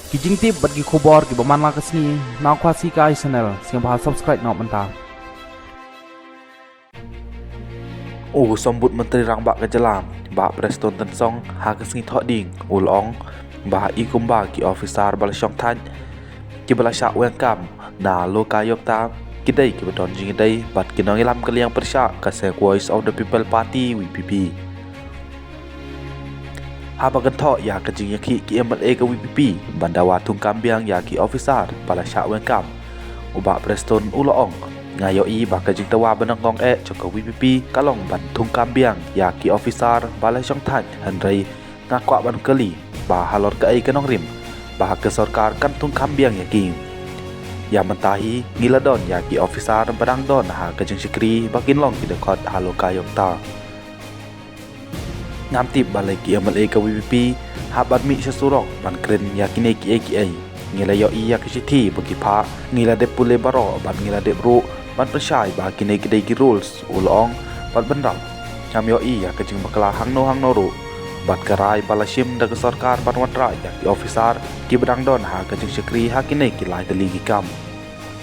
Kijing tip bagi kubor ki baman la kesni na kwasi ka channel sing bahal subscribe na menta. Sambut Menteri Rangbak Kejelam, Mbak Preston Tan Song, Hakesni Thok Ding, Ulong, Mbak Ikumba ki officer Balashong Tan, ki Balasyak Welcome, na Lokayok Ta, Kidai ki Badon Jing Kidai, Bat Kinong Ilam Kaliang Persyak, Kasek Voice of the People Party, WPP. Habagan Thok ya kejing yaki ki MLA ke WPP, Bandawa Tung Kambiang ya ki officer Balasyak Welcome, Mbak Preston Ulong, ngayoi baka jing tawa benangkong joko WPP kalong ban Tung Kambiang ya ki officer balai Syong Tan Henry ngakwa ban keli bah halor ke kenong rim bah ke sarkar kan Tung Kambiang ya ki ya mentahi ngiladon ya ki officer barang don ha ke jing sikri bakin long ki dekot halo kayok ta ngamtip balai ki MLA ke WPP habat mi sesurok ban kren ya kini ki ngila yo iya ke siti bagi pa ngila de pule baro ban ngila de bro ban persai ba kini gidai gi rules ulong ban bendam cham yo iya ke jing bakla hang no ru bat karai balashim da sarkar ban watra ya ki officer ki bedang don ha ke jing sekri ha kini ki lai teli gi kam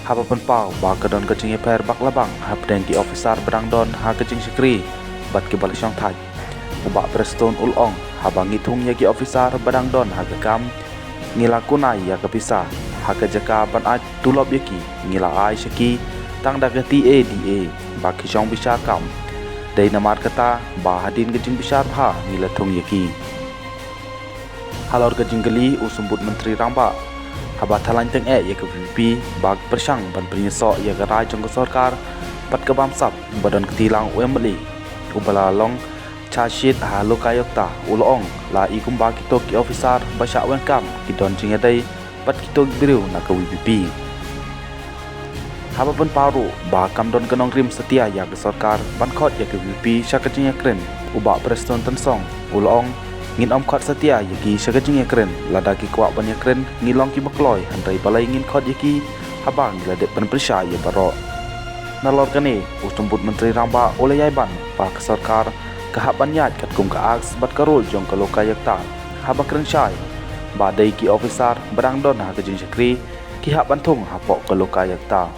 ha pan pau ba ke don ke jing per bak labang ha pedang ki officer bedang don ha ke jing sekri bat ki balashong thai Mbak Preston ulong ha bangi thung ya ki officer bedang don ha ke kam ngila kunai ya ke pisah ha ke jaka ban ai tulop ya ki ngila ai shaki tang da ke TADA baki syong bisa kam dai namar kata ba hadin gejing besar ha ngila thung yaki halor gejing geli usumbut Menteri Rangbak haba thalan teng ya ke VP bag persang ban prinyesok ya ke rai jong ke sarkar pat ke bamsap badan ketilang UMLA ubala long chargeshit ha lokayok ta ulong la ikum ba kitok ki officer Balasyak Welcome ki don jing dai pat kitok biru na ke WPP Habapan paru ba kam don kenong rim setia ya ke sarkar ban khot ya ke WPP syakajing kren ubak Preston Tan Song ulong ngin om khot setia ya ki syakajing kren lada ki kwak ban ya kren ngilong ki bakloy handai balai ngin khot ya ki habang ladek pen persya ya baro nalor kane usumbut Menteri Rangbak oleh yai ban ba ke sarkar ke haban yat kat kum ke aks bat karul jong ke lokayak ta habak kren syai ba dai ki officer berang don ha ke jing sekri ki hak bantung hapok ke lokayak ta